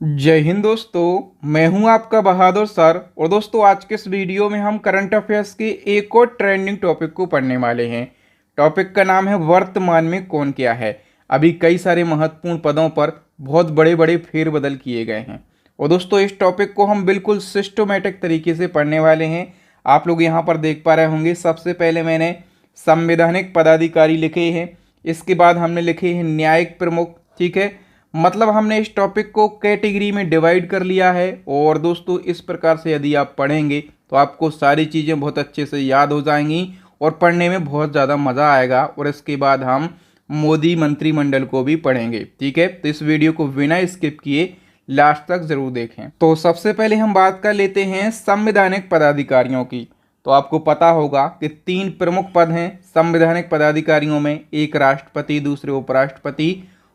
जय हिंद दोस्तों, मैं हूं आपका बहादुर सर। और दोस्तों, आज के इस वीडियो में हम करंट अफेयर्स के एक और ट्रेंडिंग टॉपिक को पढ़ने वाले हैं। टॉपिक का नाम है वर्तमान में कौन क्या है। अभी कई सारे महत्वपूर्ण पदों पर बहुत बड़े बड़े फेरबदल किए गए हैं। और दोस्तों, इस टॉपिक को हम बिल्कुल सिस्टमेटिक तरीके से पढ़ने वाले हैं। आप लोग यहाँ पर देख पा रहे होंगे, सबसे पहले मैंने संवैधानिक पदाधिकारी लिखे हैं, इसके बाद हमने लिखे हैं न्यायिक प्रमुख। ठीक है, मतलब हमने इस टॉपिक को कैटेगरी में डिवाइड कर लिया है। और दोस्तों, इस प्रकार से यदि आप पढ़ेंगे तो आपको सारी चीज़ें बहुत अच्छे से याद हो जाएंगी और पढ़ने में बहुत ज़्यादा मज़ा आएगा। और इसके बाद हम मोदी मंत्रिमंडल को भी पढ़ेंगे। ठीक है, तो इस वीडियो को बिना स्किप किए लास्ट तक जरूर देखें। तो सबसे पहले हम बात कर लेते हैं संवैधानिक पदाधिकारियों की। तो आपको पता होगा कि 3 प्रमुख पद हैं संवैधानिक पदाधिकारियों में, एक राष्ट्रपति, दूसरे उपराष्ट्रपति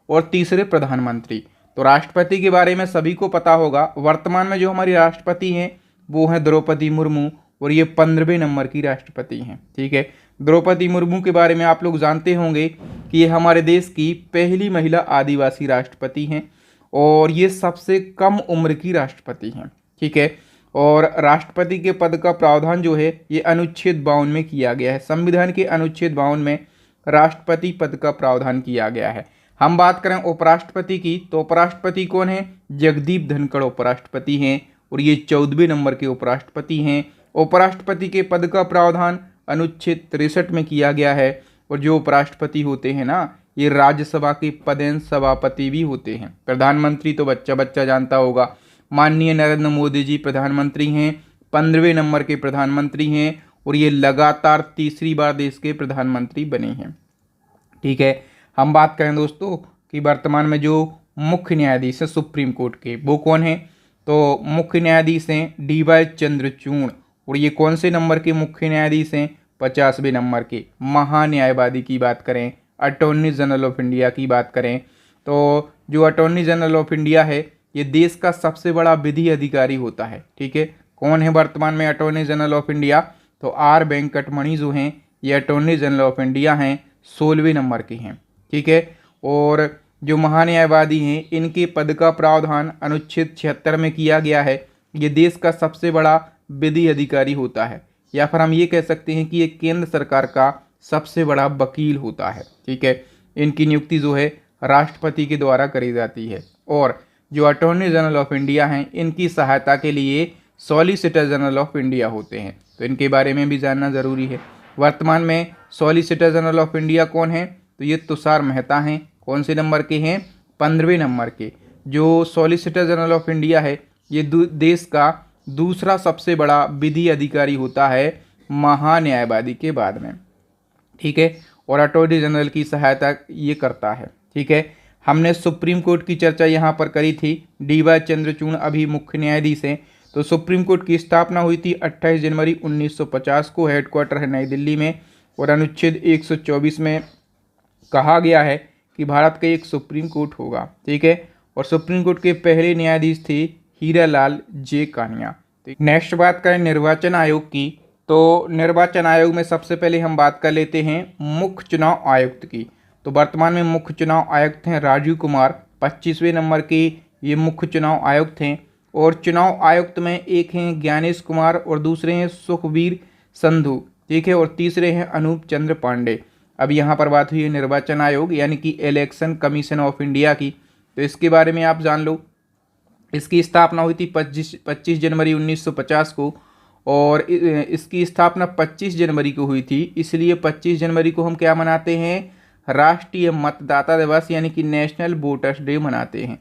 और तीसरे प्रधानमंत्री। तो राष्ट्रपति के बारे में सभी को पता होगा। वर्तमान में जो हमारी राष्ट्रपति हैं वो हैं द्रौपदी मुर्मू, और ये 15वें नंबर की राष्ट्रपति हैं। ठीक है, द्रौपदी मुर्मू के बारे में आप लोग जानते होंगे कि ये हमारे देश की पहली महिला आदिवासी राष्ट्रपति हैं और ये सबसे कम उम्र की राष्ट्रपति हैं। ठीक है, और राष्ट्रपति के पद का प्रावधान जो है ये अनुच्छेद 52 में किया गया है। संविधान के अनुच्छेद 52 में राष्ट्रपति पद का प्रावधान किया गया है। हम बात करें उपराष्ट्रपति की, तो उपराष्ट्रपति कौन है? जगदीप धनखड़ उपराष्ट्रपति हैं और ये 14वें नंबर के उपराष्ट्रपति हैं। उपराष्ट्रपति के पद का प्रावधान अनुच्छेद 63 में किया गया है। और जो उपराष्ट्रपति होते हैं ना, ये राज्यसभा के पदेन सभापति भी होते हैं। प्रधानमंत्री तो बच्चा बच्चा जानता होगा, माननीय नरेंद्र मोदी जी प्रधानमंत्री हैं, 15वें नंबर के प्रधानमंत्री हैं और ये लगातार तीसरी बार देश के प्रधानमंत्री बने हैं। ठीक है, हम बात करें दोस्तों कि वर्तमान में जो मुख्य न्यायाधीश है सुप्रीम कोर्ट के, वो कौन है? तो मुख्य न्यायाधीश हैं DY चंद्रचूड़। और ये कौन से नंबर के मुख्य न्यायाधीश हैं? 50वें नंबर के। महान्यायवादी की बात करें, अटॉर्नी जनरल ऑफ इंडिया की बात करें, तो जो अटॉर्नी जनरल ऑफ इंडिया है ये देश का सबसे बड़ा विधि अधिकारी होता है। ठीक है, कौन है वर्तमान में अटॉर्नी जनरल ऑफ इंडिया? तो R वेंकटमणि जो हैं ये अटॉर्नी जनरल ऑफ इंडिया हैं, 16वें नंबर के हैं। ठीक है, और जो महान्यायवादी हैं इनके पद का प्रावधान अनुच्छेद 76 में किया गया है। ये देश का सबसे बड़ा विधि अधिकारी होता है, या फिर हम ये कह सकते हैं कि ये केंद्र सरकार का सबसे बड़ा वकील होता है। ठीक है, इनकी नियुक्ति जो है राष्ट्रपति के द्वारा करी जाती है। और जो अटॉर्नी जनरल ऑफ इंडिया हैं इनकी सहायता के लिए सॉलिसिटर जनरल ऑफ इंडिया होते हैं, तो इनके बारे में भी जानना ज़रूरी है। वर्तमान में सॉलिसिटर जनरल ऑफ इंडिया कौन है? तो ये तुषार मेहता हैं। कौन से नंबर के हैं? 15वें नंबर के। जो सॉलिसिटर जनरल ऑफ इंडिया है ये देश का दूसरा सबसे बड़ा विधि अधिकारी होता है महान्यायवादी के बाद में। ठीक है, और अटॉर्नी जनरल की सहायता ये करता है। ठीक है, हमने सुप्रीम कोर्ट की चर्चा यहाँ पर करी थी। DY चंद्रचूड़ अभी मुख्य न्यायाधीश हैं। तो सुप्रीम कोर्ट की स्थापना हुई थी 28 जनवरी 1950 को। हेडक्वार्टर है नई दिल्ली में। और अनुच्छेद 124 में कहा गया है कि भारत का एक सुप्रीम कोर्ट होगा। ठीक है, और सुप्रीम कोर्ट के पहले न्यायाधीश थे हीरालाल J कानिया। नेक्स्ट बात करें निर्वाचन आयोग की, तो निर्वाचन आयोग में सबसे पहले हम बात कर लेते हैं मुख्य चुनाव आयुक्त की। तो वर्तमान में मुख्य चुनाव आयुक्त हैं राजीव कुमार, 25वें नंबर के ये मुख्य चुनाव आयुक्त हैं। और चुनाव आयुक्त में एक हैं ज्ञानेश कुमार और दूसरे हैं सुखबीर संधू। ठीक है, और तीसरे हैं अनूप चंद्र पांडे। अब यहाँ पर बात हुई है निर्वाचन आयोग यानी कि इलेक्शन कमीशन ऑफ इंडिया की, तो इसके बारे में आप जान लो। इसकी स्थापना हुई थी 25 जनवरी 1950 को। और इसकी स्थापना 25 जनवरी को हुई थी, इसलिए 25 जनवरी को हम क्या मनाते हैं? राष्ट्रीय मतदाता दिवस यानी कि नेशनल वोटर्स डे मनाते हैं।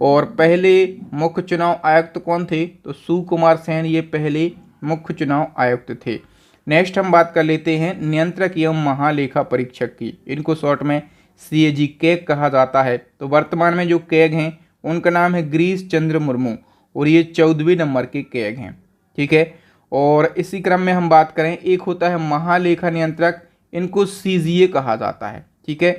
और पहले मुख्य चुनाव आयुक्त कौन थे? तो सुकुमार सेन ये पहले मुख्य चुनाव आयुक्त थे। नेक्स्ट हम बात कर लेते हैं नियंत्रक एवं महालेखा परीक्षक की। इनको शॉर्ट में CAG कैग कहा जाता है। तो वर्तमान में जो कैग हैं उनका नाम है गिरीश चंद्र मुर्मू और ये 14वें नंबर के कैग हैं। ठीक है, और इसी क्रम में हम बात करें, एक होता है महालेखा नियंत्रक, इनको CGA कहा जाता है। ठीक है,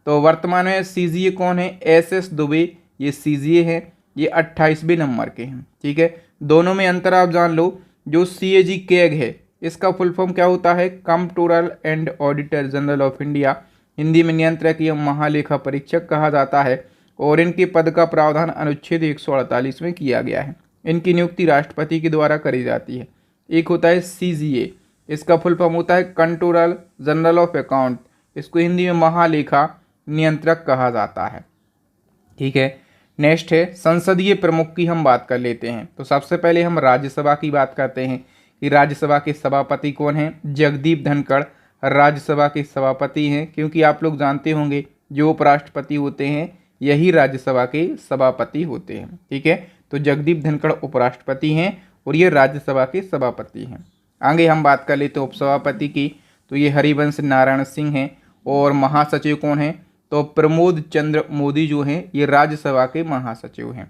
तो वर्तमान में CGA कौन है? SS दुबे ये CGA है, ये 28वें नंबर के हैं। ठीक है, दोनों में अंतर आप जान लो। जो CAG कैग है इसका फुल फॉर्म क्या होता है? Comptroller and auditor general of India, Hindi में नियंत्रक एवं महालेखा परीक्षक कहा जाता है। और इनके पद का प्रावधान अनुच्छेद 148 में किया गया है। इनकी नियुक्ति राष्ट्रपति के द्वारा करी जाती है। एक होता है CGA, इसका फुल फॉर्म होता है कंट्रोलर जनरल ऑफ अकाउंट, इसको हिंदी में महालेखा नियंत्रक कहा जाता है। ठीक है, नेक्स्ट है संसदीय प्रमुख की हम बात कर लेते हैं। तो सबसे पहले हम राज्यसभा की बात करते हैं कि राज्यसभा के सभापति कौन हैं। जगदीप धनखड़ राज्यसभा के सभापति हैं, क्योंकि आप लोग जानते होंगे जो उपराष्ट्रपति होते हैं यही राज्यसभा के सभापति होते हैं। ठीक है, तो जगदीप धनखड़ उपराष्ट्रपति हैं और ये राज्यसभा के सभापति हैं। आगे हम बात कर लेते हैं उपसभापति की, तो ये हरिवंश नारायण सिंह हैं। और महासचिव कौन हैं, तो प्रमोद चंद्र मोदी जो हैं ये राज्यसभा के महासचिव हैं।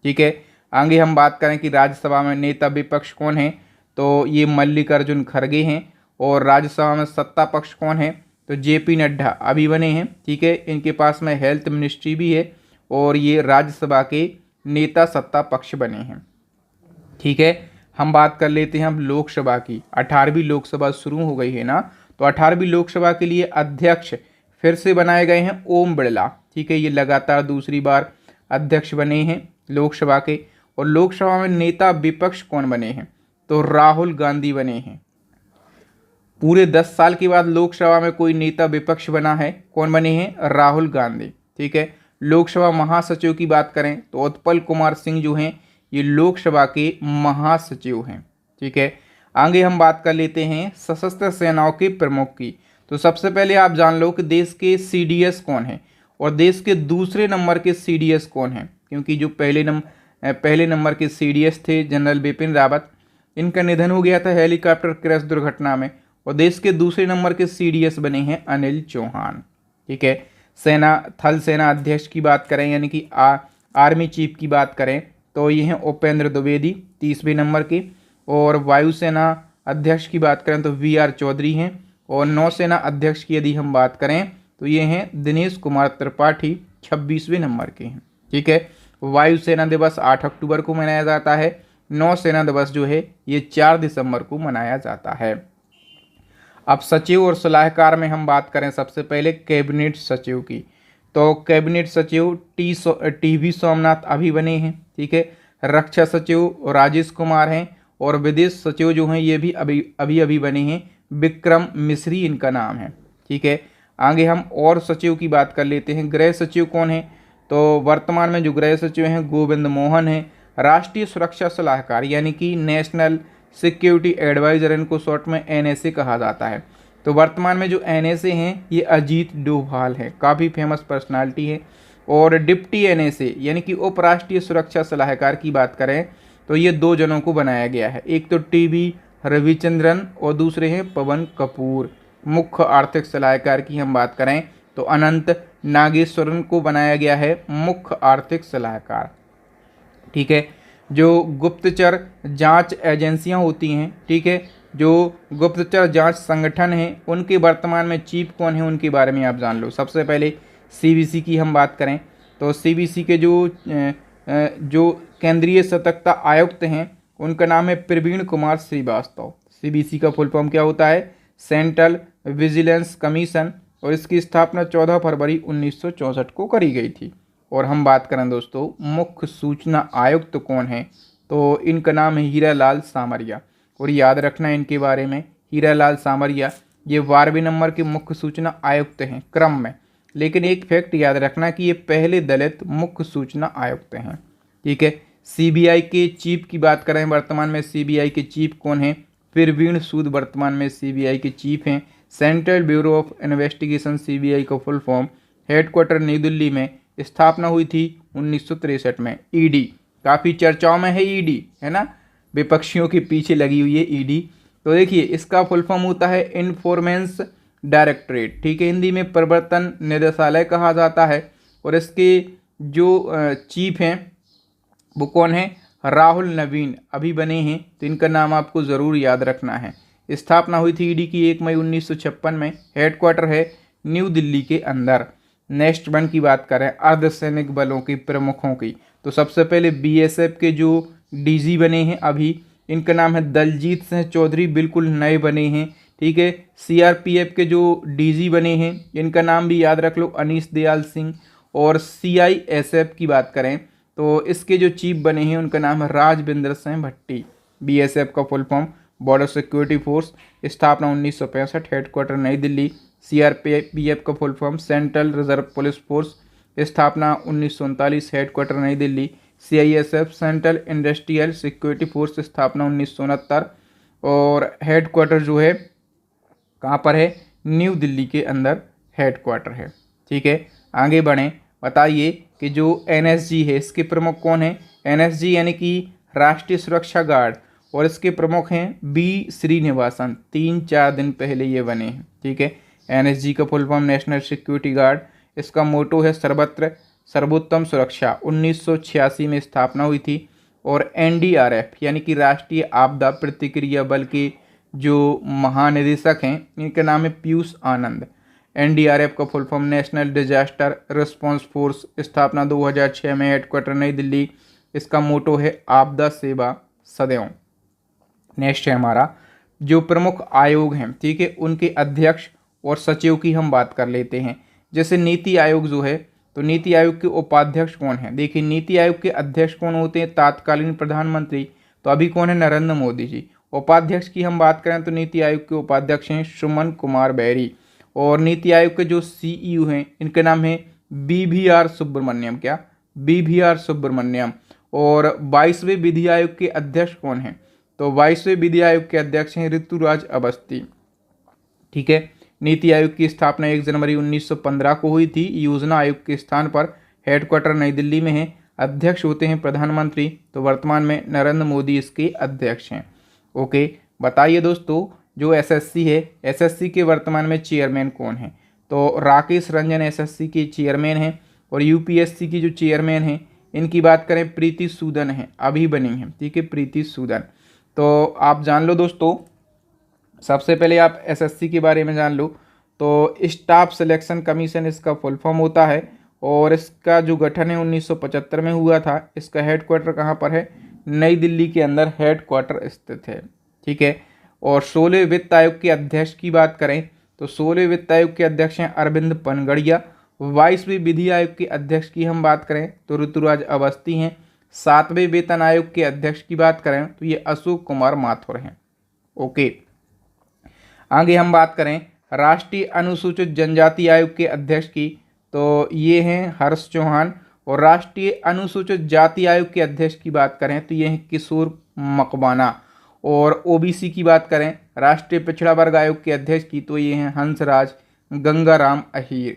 ठीक है, आगे हम बात करें कि राज्यसभा में नेता विपक्ष कौन है, तो ये मल्लिकार्जुन खड़गे हैं। और राज्यसभा में सत्ता पक्ष कौन है, तो JP नड्डा अभी बने हैं। ठीक है, इनके पास में हेल्थ मिनिस्ट्री भी है और ये राज्यसभा के नेता सत्ता पक्ष बने हैं। ठीक है, हम बात कर लेते हैं हम लोकसभा की। 18वीं लोकसभा शुरू हो गई है ना, तो 18वीं लोकसभा के लिए अध्यक्ष फिर से बनाए गए हैं ओम बिरला। ठीक है, ये लगातार दूसरी बार अध्यक्ष बने हैं लोकसभा के। और लोकसभा में नेता विपक्ष कौन बने हैं, तो राहुल गांधी बने हैं। पूरे 10 साल के बाद लोकसभा में कोई नेता विपक्ष बना है, कौन बने हैं, राहुल गांधी। ठीक है, लोकसभा महासचिव की बात करें तो उत्पल कुमार सिंह जो हैं ये लोकसभा के महासचिव हैं। ठीक है, आगे हम बात कर लेते हैं सशस्त्र सेनाओं के प्रमुख की। तो सबसे पहले आप जान लो कि देश के CDS कौन है और देश के दूसरे नंबर के CDS कौन है, क्योंकि जो पहले नंबर के CDS थे जनरल बिपिन रावत, इनका निधन हो गया था हेलीकॉप्टर क्रैश दुर्घटना में। और देश के दूसरे नंबर के CDS बने हैं अनिल चौहान। ठीक है, थल सेना अध्यक्ष की बात करें यानी कि आर्मी चीफ की बात करें तो ये हैं उपेंद्र द्विवेदी 30वें नंबर के। और वायुसेना अध्यक्ष की बात करें तो VR चौधरी हैं। और नौसेना अध्यक्ष की यदि हम बात करें तो ये हैं दिनेश कुमार त्रिपाठी 26वें नंबर के हैं। ठीक है, वायुसेना दिवस 8 अक्टूबर को मनाया जाता है। नौसेना दिवस जो है ये 4 दिसंबर को मनाया जाता है। अब सचिव और सलाहकार में हम बात करें सबसे पहले कैबिनेट सचिव की, तो कैबिनेट सचिव TV सोमनाथ अभी बने हैं। ठीक है, रक्षा सचिव राजेश कुमार हैं। और विदेश सचिव जो हैं ये भी अभी बने हैं, विक्रम मिश्री इनका नाम है। ठीक है, आगे हम और सचिव की बात कर लेते हैं। गृह सचिव कौन है, तो वर्तमान में जो गृह सचिव हैं गोविंद मोहन हैं। राष्ट्रीय सुरक्षा सलाहकार यानी कि नेशनल सिक्योरिटी एडवाइजर, इनको शॉर्ट में NSA कहा जाता है। तो वर्तमान में जो NSA हैं ये अजीत डोभाल है, काफ़ी फेमस पर्सनालिटी है। और डिप्टी NSA यानी कि उप राष्ट्रीय सुरक्षा सलाहकार की बात करें तो ये 2 जनों को बनाया गया है, एक तो TB रविचंद्रन और दूसरे हैं पवन कपूर। मुख्य आर्थिक सलाहकार की हम बात करें तो अनंत नागेश्वरन को बनाया गया है मुख्य आर्थिक सलाहकार। ठीक है, जो गुप्तचर जांच एजेंसियां होती हैं, ठीक है, जो गुप्तचर जांच संगठन हैं उनके वर्तमान में चीफ कौन है उनके बारे में आप जान लो। सबसे पहले CBC की हम बात करें तो CBC के जो केंद्रीय सतर्कता आयुक्त हैं उनका नाम है प्रवीण कुमार श्रीवास्तव। CBC का फुल फॉर्म क्या होता है, सेंट्रल विजिलेंस कमीशन। और इसकी स्थापना 14 फरवरी 1964 को करी गई थी। और हम बात करें दोस्तों मुख्य सूचना आयुक्त कौन है, तो इनका नाम है हीरालाल सामरिया। और याद रखना इनके बारे में, हीरालाल सामरिया ये 12वें नंबर के मुख्य सूचना आयुक्त हैं क्रम में। लेकिन एक फैक्ट याद रखना कि ये पहले दलित मुख्य सूचना आयुक्त हैं। ठीक है, CBI के चीफ की बात करें, वर्तमान में CBI के चीफ कौन हैं, प्रवीण सूद वर्तमान में CBI के चीफ हैं। Central bureau of investigation CBI का फुल फॉर्म, हेडक्वार्टर नई दिल्ली में, स्थापना हुई थी 1963 में। ED काफ़ी चर्चाओं में है, ED है ना, विपक्षियों के पीछे लगी हुई है ED। तो देखिए इसका फुल फॉर्म होता है इन्फॉर्मेंस डायरेक्टरेट। ठीक है, हिंदी में प्रवर्तन निदेशालय कहा जाता है। और इसके जो चीफ हैं वो कौन है, राहुल नवीन अभी बने हैं, तो इनका नाम आपको ज़रूर याद रखना है। स्थापना हुई थी ED की 1 मई 1956 में। हेडक्वार्टर है न्यू दिल्ली के अंदर। नेक्स्ट वन की बात करें अर्धसैनिक बलों के प्रमुखों की, तो सबसे पहले BSF के जो DG बने हैं अभी, इनका नाम है दलजीत सिंह चौधरी, बिल्कुल नए बने हैं। ठीक है, CRPF के जो DG बने हैं इनका नाम भी याद रख लो, अनीश दयाल सिंह। और CISF की बात करें तो इसके जो चीफ बने हैं उनका नाम है राजविंदर सिंह भट्टी। BSF का full form border security force, स्थापना 1965, हेडक्वार्टर नई दिल्ली। CRPF का full form central reserve police force, स्थापना 1939, हेडक्वार्टर नई Delhi. CISF central industrial security force, स्थापना 1969 और हेडक्वार्टर जो है कहाँ पर है, न्यू दिल्ली के अंदर हेडक्वार्टर है। ठीक है, आगे बढ़ें। बताइए कि जो NSG है इसके प्रमुख कौन है। NSG यानी कि राष्ट्रीय सुरक्षा गार्ड, और इसके प्रमुख हैं B श्रीनिवासन। 3-4 दिन पहले ये बने हैं। ठीक है, NSG का full form national security guard, इसका मोटो है सर्वत्र सर्वोत्तम सुरक्षा। 1986 में स्थापना हुई थी। और NDRF यानी कि राष्ट्रीय आपदा प्रतिक्रिया बल के जो महानिदेशक हैं इनका नाम है पीयूष आनंद। NDRF का full form national disaster response force, स्थापना 2006 में, हेडक्वार्टर नई दिल्ली। इसका मोटो है आपदा सेवा सदैव। नेक्स्ट है हमारा जो प्रमुख आयोग हैं, ठीक है, उनके अध्यक्ष और सचिव की हम बात कर लेते हैं। जैसे नीति आयोग जो है, तो नीति आयोग के उपाध्यक्ष कौन है। देखिए नीति आयोग के अध्यक्ष कौन होते हैं, तत्कालीन प्रधानमंत्री, तो अभी कौन है, नरेंद्र मोदी जी। उपाध्यक्ष की हम बात करें तो नीति आयोग के उपाध्यक्ष हैं सुमन कुमार बैरी। और नीति आयोग के जो CEO हैं इनका नाम है BVR सुब्रमण्यम। क्या, BVR सुब्रमण्यम। और 22वें विधि आयोग के अध्यक्ष कौन हैं, तो 22वें विधि आयोग के अध्यक्ष हैं ऋतुराज अवस्थी। ठीक है, नीति आयोग की स्थापना 1 जनवरी 1915 को हुई थी। योजना आयोग के स्थान पर, हेडक्वार्टर नई दिल्ली में है। अध्यक्ष होते हैं प्रधानमंत्री, तो वर्तमान में नरेंद्र मोदी इसके अध्यक्ष हैं। ओके, बताइए दोस्तों जो SSC है, SSC के वर्तमान में चेयरमैन कौन है, तो राकेश रंजन SSC के चेयरमैन हैं। और UPSC की जो चेयरमैन हैं इनकी बात करें प्रीति सूदन है, अभी बनी है। ठीक है, प्रीति सूदन। तो आप जान लो दोस्तों, सबसे पहले आप SSC के बारे में जान लो। तो स्टाफ सिलेक्शन कमीशन इसका फुल फॉर्म होता है। और इसका जो गठन है 1975 में हुआ था। इसका हेडक्वार्टर कहाँ पर है, नई दिल्ली के अंदर हेडक्वार्टर स्थित है। ठीक है, और 16वें वित्त आयोग के अध्यक्ष की बात करें तो 16वें वित्त आयोग के अध्यक्ष हैं अरविंद पनगड़िया। 22वें विधि आयोग के अध्यक्ष की हम बात करें तो ऋतुराज अवस्थी हैं। 7वें वेतन आयोग के अध्यक्ष की बात करें तो ये अशोक कुमार माथुर हैं। ओके, आगे हम बात करें राष्ट्रीय अनुसूचित जनजाति आयोग के अध्यक्ष की, तो ये हैं हर्ष चौहान। और राष्ट्रीय अनुसूचित जाति आयोग के अध्यक्ष की बात करें तो ये हैं किशोर मकवाना। और OBC की बात करें राष्ट्रीय पिछड़ा वर्ग आयोग के अध्यक्ष की, तो ये हैं हंसराज गंगाराम अहीर।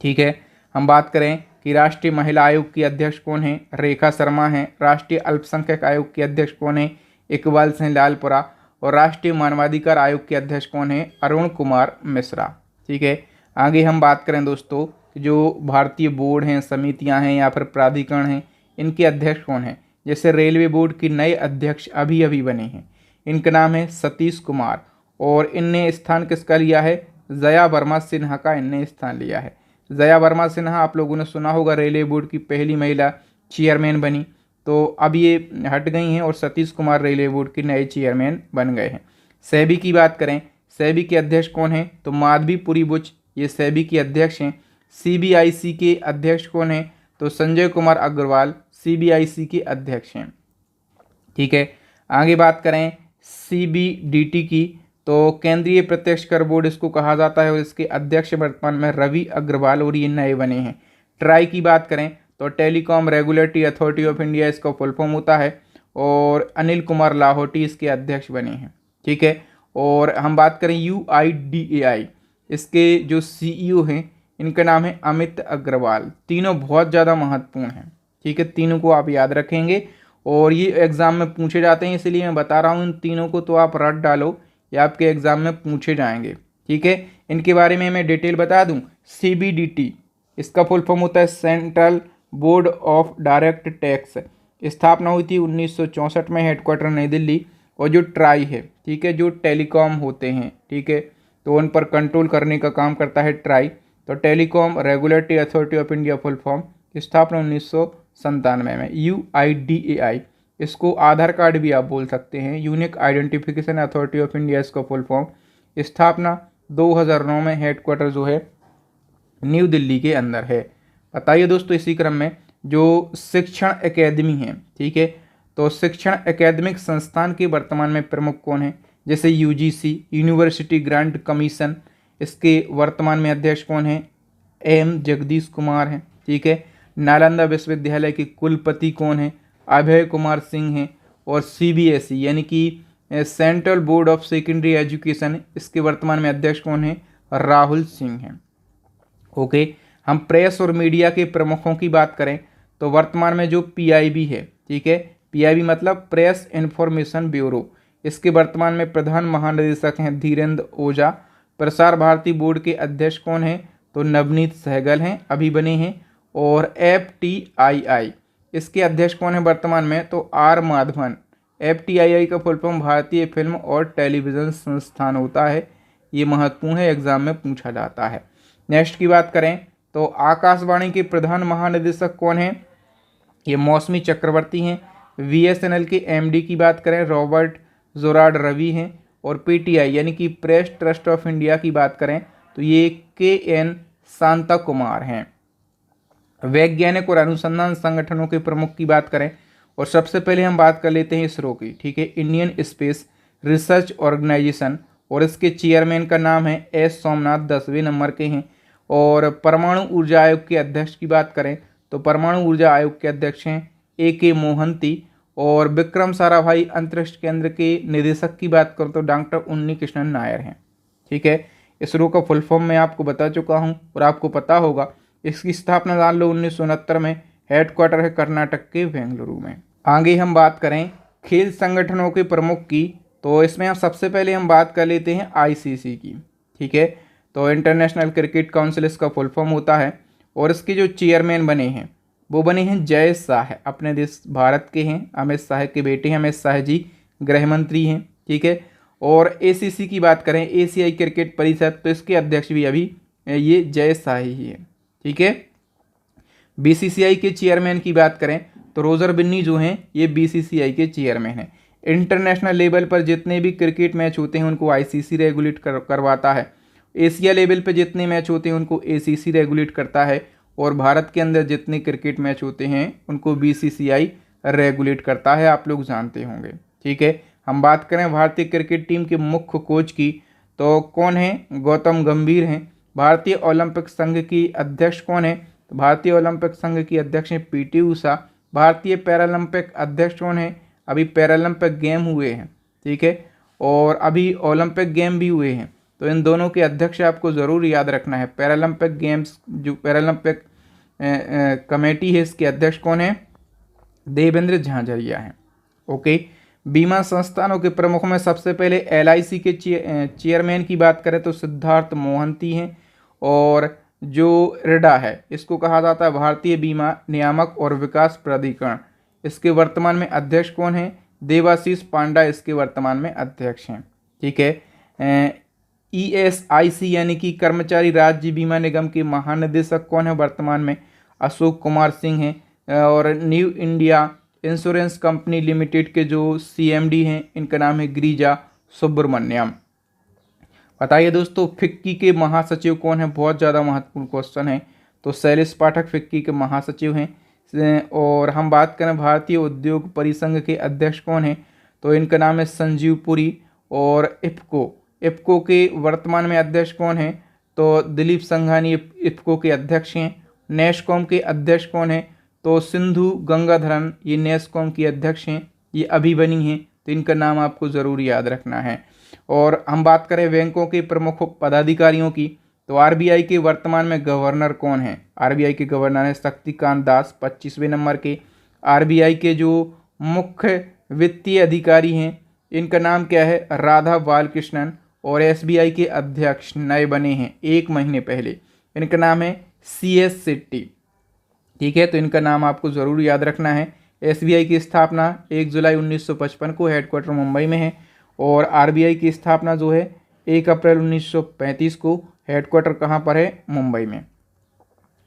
ठीक है, हम बात करें कि राष्ट्रीय महिला आयोग की अध्यक्ष कौन है, रेखा शर्मा हैं। राष्ट्रीय अल्पसंख्यक आयोग के अध्यक्ष कौन है, इकबाल सिंह लालपुरा। और राष्ट्रीय मानवाधिकार आयोग के अध्यक्ष कौन है, अरुण कुमार मिश्रा। ठीक है, आगे हम बात करें दोस्तों जो भारतीय बोर्ड हैं, समितियां हैं या फिर प्राधिकरण हैं, इनके अध्यक्ष कौन हैं। जैसे रेलवे बोर्ड के नए अध्यक्ष अभी अभी बने हैं, इनका नाम है सतीश कुमार। और इनने स्थान किसका लिया है, जया वर्मा सिन्हा का इनने स्थान लिया है। जया वर्मा सिन्हा आप लोगों ने सुना होगा, रेलवे बोर्ड की पहली महिला चेयरमैन बनी, तो अब ये हट गई हैं और सतीश कुमार रेलवे बोर्ड के नए चेयरमैन बन गए हैं। सेबी की बात करें, सेबी के अध्यक्ष कौन हैं, तो माधवीपुरी बुच, ये सेबी के अध्यक्ष हैं। CBIC के अध्यक्ष कौन हैं, तो संजय कुमार अग्रवाल CBIC के अध्यक्ष हैं। ठीक है, आगे बात करें CBDT की, तो केंद्रीय प्रत्यक्ष कर बोर्ड इसको कहा जाता है और इसके अध्यक्ष वर्तमान में रवि अग्रवाल और ये नए बने हैं। ट्राई की बात करें तो telecom regulatory authority of India इसका फुल फॉर्म होता है और अनिल कुमार लाहौटी इसके अध्यक्ष बने हैं। ठीक है, और हम बात करें UIDAI, इसके जो CEO हैं इनका नाम है अमित अग्रवाल। तीनों बहुत ज़्यादा महत्वपूर्ण हैं। ठीक है, तीनों को आप याद रखेंगे और ये एग्ज़ाम में पूछे जाते हैं, इसलिए मैं बता रहा हूँ इन तीनों को तो आप रट डालो, ये आपके एग्ज़ाम में पूछे जाएंगे। ठीक है, इनके बारे में मैं डिटेल बता दूं। CBDT इसका फुल फॉर्म होता है central board of direct tax. स्थापना हुई थी 1964 में, हेडक्वार्टर नई दिल्ली। और जो ट्राई है, ठीक है, जो टेलीकॉम होते हैं, ठीक है, तो उन पर कंट्रोल करने का काम करता है ट्राई। तो telecom regulatory authority of India full form, स्थापना 1997 में। UIDAI इसको आधार कार्ड भी आप बोल सकते हैं, unique identification authority of India इसका फुल फॉर्म। स्थापना 2009 में, हेडक्वार्टर जो है न्यू दिल्ली के अंदर है। बताइए दोस्तों इसी क्रम में जो शिक्षण एकेडमी है, ठीक है, तो शिक्षण एकेडमिक संस्थान के वर्तमान में प्रमुख कौन है? जैसे यूजीसी यूनिवर्सिटी ग्रांट कमीशन, इसके वर्तमान में अध्यक्ष कौन है? एम जगदीश कुमार हैं, ठीक है। नालंदा विश्वविद्यालय के कुलपति कौन है? अभय कुमार सिंह हैं। और सीबीएसई यानी कि central board of secondary education, इसके वर्तमान में अध्यक्ष कौन है? राहुल सिंह हैं। ओके, हम प्रेस और मीडिया के प्रमुखों की बात करें तो वर्तमान में जो पीआईबी है, ठीक है, पीआईबी मतलब प्रेस इंफॉर्मेशन ब्यूरो, इसके वर्तमान में प्रधान महानिदेशक हैं धीरेन्द्र ओझा। प्रसार भारती बोर्ड के अध्यक्ष कौन हैं? तो नवनीत सहगल हैं, अभी बने हैं। और एफटीआईआई, इसके अध्यक्ष कौन है वर्तमान में? तो आर माधवन। एफटीआईआई का फुल फॉर्म भारतीय फिल्म और टेलीविज़न संस्थान होता है। ये महत्वपूर्ण है, एग्जाम में पूछा जाता है। नेक्स्ट की बात करें तो आकाशवाणी के प्रधान महानिदेशक कौन है? ये मौसमी चक्रवर्ती हैं। बीएसएनएल के एमडी की बात करें रॉबर्ट जोराड रवि हैं। और पीटीआई यानी कि प्रेस ट्रस्ट ऑफ इंडिया की बात करें तो ये केएन शांता कुमार हैं। वैज्ञानिक और अनुसंधान संगठनों के प्रमुख की बात करें और सबसे पहले हम बात कर लेते हैं इसरो की, ठीक है, इंडियन स्पेस रिसर्च ऑर्गेनाइजेशन, और इसके चेयरमैन का नाम है एस सोमनाथ, 10वें नंबर के हैं। और परमाणु ऊर्जा आयोग के अध्यक्ष की बात करें तो परमाणु ऊर्जा आयोग के अध्यक्ष हैं AK मोहंती। और विक्रम साराभाई अंतरिक्ष केंद्र के निदेशक की बात करूँ तो डॉक्टर उन्नी कृष्णन नायर हैं, ठीक है। इसरो का फुल फॉर्म मैं आपको बता चुका हूँ और आपको पता होगा। इसकी स्थापना जान लो 1969 में, हेडक्वार्टर है कर्नाटक के बेंगलुरु में। आगे हम बात करें खेल संगठनों के प्रमुख की तो इसमें सबसे पहले हम बात कर लेते हैं आईसीसी की, ठीक है, तो इंटरनेशनल क्रिकेट काउंसिल इसका फुल फॉर्म होता है। और इसके जो चेयरमैन बने हैं वो बने हैं जय शाह, अपने देश भारत के हैं, अमित शाह के बेटे हैं, अमित शाह जी गृह मंत्री हैं, ठीक है। और एसीसी की बात करें एशियाई क्रिकेट परिषद, तो इसके अध्यक्ष भी अभी ये जय शाह ही है, ठीक है। बीसीसीआई के चेयरमैन की बात करें तो रोजर बिन्नी जो हैं ये बीसीसीआई के चेयरमैन हैं। इंटरनेशनल लेवल पर जितने भी क्रिकेट मैच होते हैं उनको आईसीसी रेगुलेट करवाता है। एशिया लेवल पर जितने मैच होते हैं उनको एसीसी रेगुलेट करता है। और भारत के अंदर जितने क्रिकेट मैच होते हैं उनको बीसीसीआई रेगुलेट करता है, आप लोग जानते होंगे, ठीक है। हम बात करें भारतीय क्रिकेट टीम के मुख्य कोच की तो कौन है? गौतम गंभीर हैं। भारतीय ओलंपिक संघ की अध्यक्ष कौन है? तो भारतीय ओलंपिक संघ की अध्यक्ष हैं पीटी उषा। भारतीय पैरालंपिक अध्यक्ष कौन है? अभी पैरालंपिक गेम हुए हैं, ठीक है, और अभी ओलंपिक गेम भी हुए हैं, तो इन दोनों के अध्यक्ष आपको ज़रूर याद रखना है। पैरालंपिक गेम्स जो पैरालंपिक कमेटी है इसके अध्यक्ष कौन है? देवेंद्र झाझरिया हैं, ओके। बीमा संस्थानों के प्रमुख में सबसे पहले एलआईसी के चेयरमैन की बात करें तो सिद्धार्थ मोहंती हैं। और जो इरडा है इसको कहा जाता है भारतीय बीमा नियामक और विकास प्राधिकरण, इसके वर्तमान में अध्यक्ष कौन है? देवाशीष पांडा इसके वर्तमान में अध्यक्ष हैं, ठीक है। ईएसआईसी यानी कि कर्मचारी राज्य बीमा निगम के महानिदेशक कौन है वर्तमान में? अशोक कुमार सिंह हैं। और new India insurance company limited के जो सीएमडी हैं इनका नाम है गिरिजा सुब्रमण्यम। बताइए दोस्तों फिक्की के महासचिव कौन है? बहुत ज़्यादा महत्वपूर्ण क्वेश्चन है। तो शैलेश पाठक फिक्की के महासचिव हैं। और हम बात करें भारतीय उद्योग परिसंघ के अध्यक्ष कौन है? तो इनका नाम है संजीव पुरी। और इफ्को के वर्तमान में अध्यक्ष कौन है? तो दिलीप संघानी इफ्को के अध्यक्ष हैं। नेस्कॉम के अध्यक्ष कौन है? तो सिंधु गंगाधरन, ये नेस्कॉम की अध्यक्ष हैं, ये अभी बनी हैं, तो इनका नाम आपको ज़रूर याद रखना है। और हम बात करें बैंकों के प्रमुख पदाधिकारियों की तो आरबीआई के वर्तमान में गवर्नर कौन है? आरबीआई के गवर्नर हैं शक्तिकांत दास, 25वें नंबर के। आरबीआई के जो मुख्य वित्तीय अधिकारी हैं इनका नाम क्या है? राधा बालकृष्णन। और एसबीआई के अध्यक्ष नए बने हैं 1 महीने पहले, इनका नाम है CS शेट्टी, ठीक है, तो इनका नाम आपको ज़रूर याद रखना है। एसबीआई की स्थापना 1 जुलाई 1955 को, हेडक्वार्टर मुंबई में है। और आरबीआई की स्थापना जो है 1 अप्रैल 1935 को, हेडक्वार्टर कहाँ पर है? मुंबई में,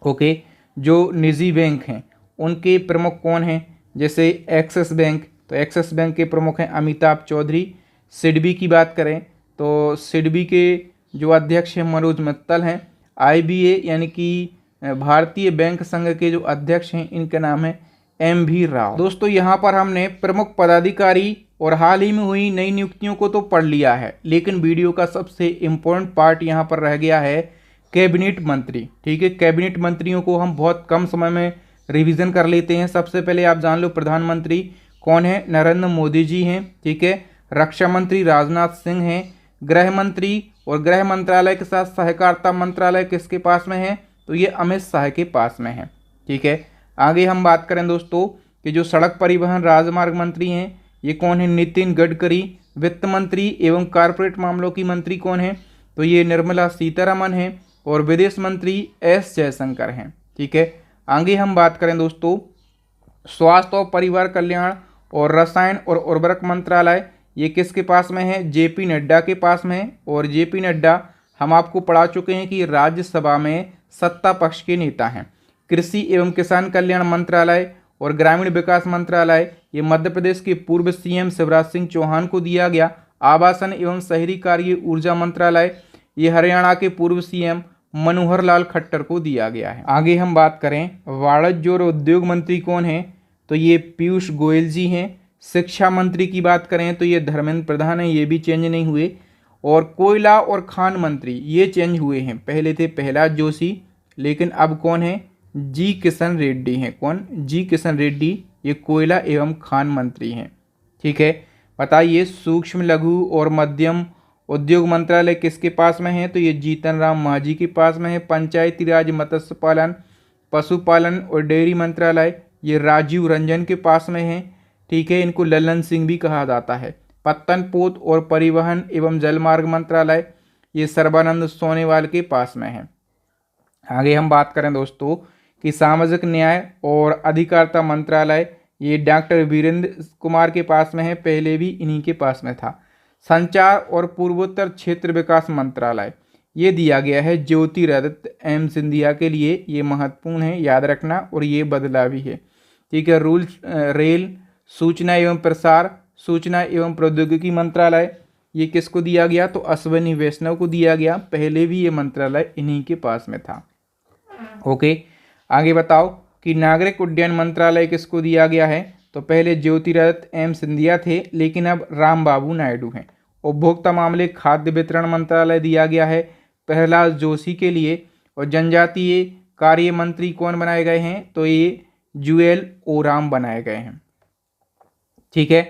ओके। जो निजी बैंक हैं उनके प्रमुख कौन हैं? जैसे एक्सिस बैंक, तो एक्सिस बैंक के प्रमुख हैं अमिताभ चौधरी। सिडबी की बात करें तो सिडबी के जो अध्यक्ष हैं मनोज मित्तल हैं। IBA यानी कि भारतीय बैंक संघ के जो अध्यक्ष हैं इनका नाम है MV राव। दोस्तों यहाँ पर हमने प्रमुख पदाधिकारी और हाल ही में हुई नई नियुक्तियों को तो पढ़ लिया है, लेकिन वीडियो का सबसे इम्पोर्टेंट पार्ट यहाँ पर रह गया है कैबिनेट मंत्री। ठीक है, कैबिनेट मंत्रियों को हम बहुत कम समय में रिवीजन कर लेते हैं। सबसे पहले आप जान लो प्रधानमंत्री कौन है, नरेंद्र मोदी जी हैं। ठीक है, रक्षा मंत्री राजनाथ सिंह हैं। गृह मंत्री और गृह मंत्रालय के साथ सहकारिता मंत्रालय किसके पास में है, तो ये अमित शाह के पास में है। ठीक है, आगे हम बात करें दोस्तों कि जो सड़क परिवहन राजमार्ग मंत्री हैं ये कौन है, नितिन गडकरी। वित्त मंत्री एवं कारपोरेट मामलों की मंत्री कौन है, तो ये निर्मला सीतारमन है। और विदेश मंत्री S जयशंकर हैं। ठीक है, आगे हम बात करें दोस्तों स्वास्थ्य और परिवार कल्याण और रसायन और उर्वरक मंत्रालय ये किसके पास में है, JP नड्डा के पास में है। और JP नड्डा हम आपको पढ़ा चुके हैं कि राज्यसभा में सत्ता पक्ष के नेता हैं। कृषि एवं किसान कल्याण मंत्रालय और ग्रामीण विकास मंत्रालय ये मध्य प्रदेश के पूर्व CM शिवराज सिंह चौहान को दिया गया। आवासन एवं शहरी कार्य ऊर्जा मंत्रालय ये हरियाणा के पूर्व CM मनोहर लाल खट्टर को दिया गया है। आगे हम बात करें वाणिज्य और उद्योग मंत्री कौन है, तो ये पीयूष गोयल जी हैं। शिक्षा मंत्री की बात करें तो ये धर्मेंद्र प्रधान हैं, ये भी चेंज नहीं हुए। और कोयला और खान मंत्री ये चेंज हुए हैं, पहले थे प्रहलाद जोशी, लेकिन अब कौन है, जी किशन रेड्डी हैं। कौन, जी किशन रेड्डी, ये कोयला एवं खान मंत्री हैं। ठीक है, बताइए सूक्ष्म लघु और मध्यम उद्योग मंत्रालय किसके पास में है, तो ये जीतन राम मांझी के पास में है। पंचायती राज मत्स्य पालन पशुपालन और डेयरी मंत्रालय ये राजीव रंजन के पास में है। ठीक है, इनको ललन सिंह भी कहा जाता है। पत्तन पोत और परिवहन एवं जलमार्ग मंत्रालय ये सर्बानंद सोनेवाल के पास में है। आगे हम बात करें दोस्तों कि सामाजिक न्याय और अधिकारिता मंत्रालय ये डॉक्टर वीरेंद्र कुमार के पास में है, पहले भी इन्हीं के पास में था। संचार और पूर्वोत्तर क्षेत्र विकास मंत्रालय ये दिया गया है ज्योतिरादित्य M सिंधिया के लिए, ये महत्वपूर्ण है, याद रखना, और ये बदला भी है। ठीक है, रेल सूचना एवं प्रसार सूचना एवं प्रौद्योगिकी मंत्रालय ये किसको दिया गया, तो अश्विनी वैष्णव को दिया गया, पहले भी ये मंत्रालय इन्हीं के पास में था। ओके, आगे बताओ कि नागरिक उड्डयन मंत्रालय किसको दिया गया है, तो पहले ज्योतिरादित्य M सिंधिया थे, लेकिन अब राम बाबू नायडू हैं। उपभोक्ता मामले खाद्य वितरण मंत्रालय दिया गया है प्रहलाद जोशी के लिए। और जनजातीय कार्य मंत्री कौन बनाए गए हैं, तो ये जुएल ओराम बनाए गए हैं। ठीक है,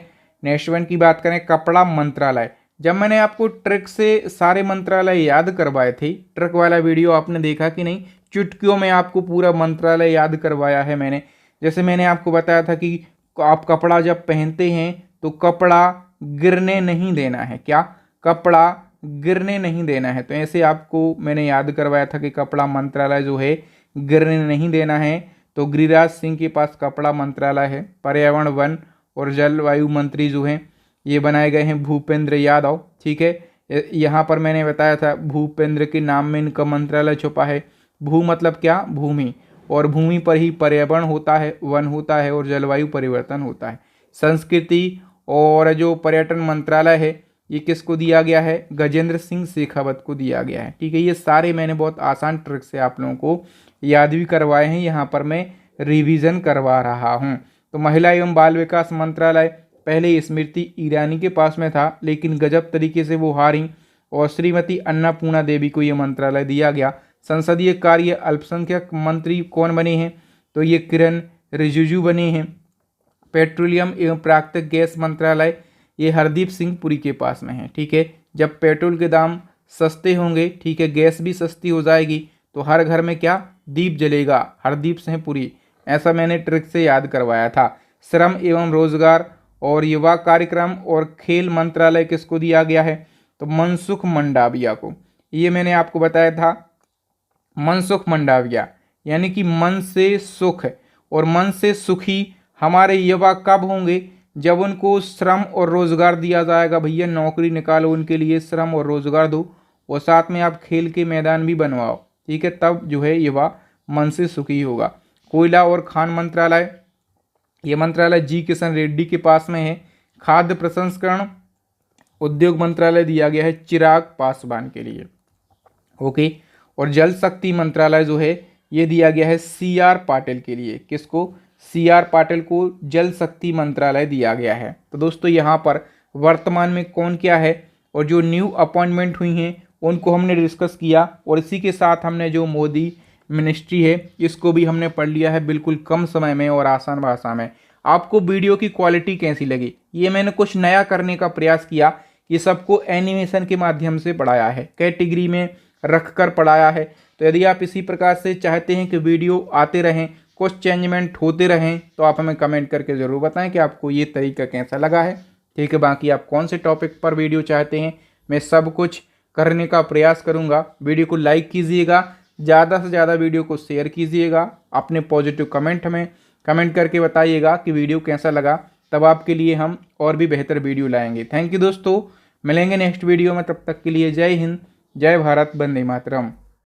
नेक्स्ट वन की बात करें कपड़ा मंत्रालय। जब मैंने आपको ट्रिक से सारे मंत्रालय याद करवाए थे, ट्रिक वाला वीडियो आपने देखा कि नहीं, चुटकियों में आपको पूरा मंत्रालय याद करवाया है मैंने। जैसे मैंने आपको बताया था कि आप कपड़ा जब पहनते हैं तो कपड़ा गिरने नहीं देना है, क्या, कपड़ा गिरने नहीं देना है। तो ऐसे आपको मैंने याद करवाया था कि कपड़ा मंत्रालय जो है गिरने नहीं देना है। तो गिरिराज सिंह के पास कपड़ा मंत्रालय है। पर्यावरण वन और जलवायु मंत्री जो हैं ये बनाए गए हैं भूपेंद्र यादव। ठीक है, यहाँ पर मैंने बताया था भूपेंद्र के नाम में इनका मंत्रालय छुपा है। भू मतलब क्या, भूमि, और भूमि पर ही पर्यावरण होता है, वन होता है और जलवायु परिवर्तन होता है। संस्कृति और जो पर्यटन मंत्रालय है ये किसको दिया गया है, गजेंद्र सिंह शेखावत को दिया गया है। ठीक है, ये सारे मैंने बहुत आसान ट्रिक से आप लोगों को याद भी करवाए हैं, यहाँ पर मैं रिवीजन करवा रहा हूँ। तो महिला एवं बाल विकास मंत्रालय पहले स्मृति ईरानी के पास में था, लेकिन गजब तरीके से वो हारी और श्रीमती अन्नपूर्णा देवी को ये मंत्रालय दिया गया। संसदीय कार्य अल्पसंख्यक मंत्री कौन बने हैं, तो ये किरण रिजिजू बने हैं। पेट्रोलियम एवं प्राकृतिक गैस मंत्रालय ये हरदीप सिंह पुरी के पास में है। ठीक है, जब पेट्रोल के दाम सस्ते होंगे, ठीक है, गैस भी सस्ती हो जाएगी, तो हर घर में क्या, दीप जलेगा, हरदीप सिंह पुरी, ऐसा मैंने ट्रिक से याद करवाया था। श्रम एवं रोजगार और युवा कार्यक्रम और खेल मंत्रालय किसको दिया गया है, तो मनसुख मंडाविया को। ये मैंने आपको बताया था, मनसुख मंडाविया यानी कि मन से सुख, और मन से सुखी हमारे युवा कब होंगे, जब उनको श्रम और रोजगार दिया जाएगा। भैया नौकरी निकालो उनके लिए, श्रम और रोजगार दो, और साथ में आप खेल के मैदान भी बनवाओ। ठीक है, तब जो है युवा मन से सुखी होगा। कोयला और खान मंत्रालय ये मंत्रालय जी किशन रेड्डी के पास में है। खाद्य प्रसंस्करण उद्योग मंत्रालय दिया गया है चिराग पासवान के लिए। ओके, और जल शक्ति मंत्रालय जो है ये दिया गया है CR पाटिल के लिए। किसको? CR पाटिल को जल शक्ति मंत्रालय दिया गया है। तो दोस्तों यहाँ पर वर्तमान में कौन क्या है और जो न्यू अपॉइंटमेंट हुई हैं उनको हमने डिस्कस किया, और इसी के साथ हमने जो मोदी मिनिस्ट्री है इसको भी हमने पढ़ लिया है बिल्कुल कम समय में और आसान भाषा में। आपको वीडियो की क्वालिटी कैसी लगी? ये मैंने कुछ नया करने का प्रयास किया, ये सबको एनिमेशन के माध्यम से पढ़ाया है, कैटेगरी में रख कर पढ़ाया है। तो यदि आप इसी प्रकार से चाहते हैं कि वीडियो आते रहें, कुछ चेंजमेंट होते रहें, तो आप हमें कमेंट करके ज़रूर बताएं कि आपको ये तरीका कैसा लगा है। ठीक है, बाकी आप कौन से टॉपिक पर वीडियो चाहते हैं, मैं सब कुछ करने का प्रयास करूँगा। वीडियो को लाइक कीजिएगा, ज़्यादा से ज़्यादा वीडियो को शेयर कीजिएगा, अपने पॉजिटिव कमेंट हमें कमेंट करके बताइएगा कि वीडियो कैसा लगा, तब आपके लिए हम और भी बेहतर वीडियो लाएंगे। थैंक यू दोस्तों, मिलेंगे नेक्स्ट वीडियो में, तब तक के लिए जय हिंद, जय भारत, वंदे मातरम।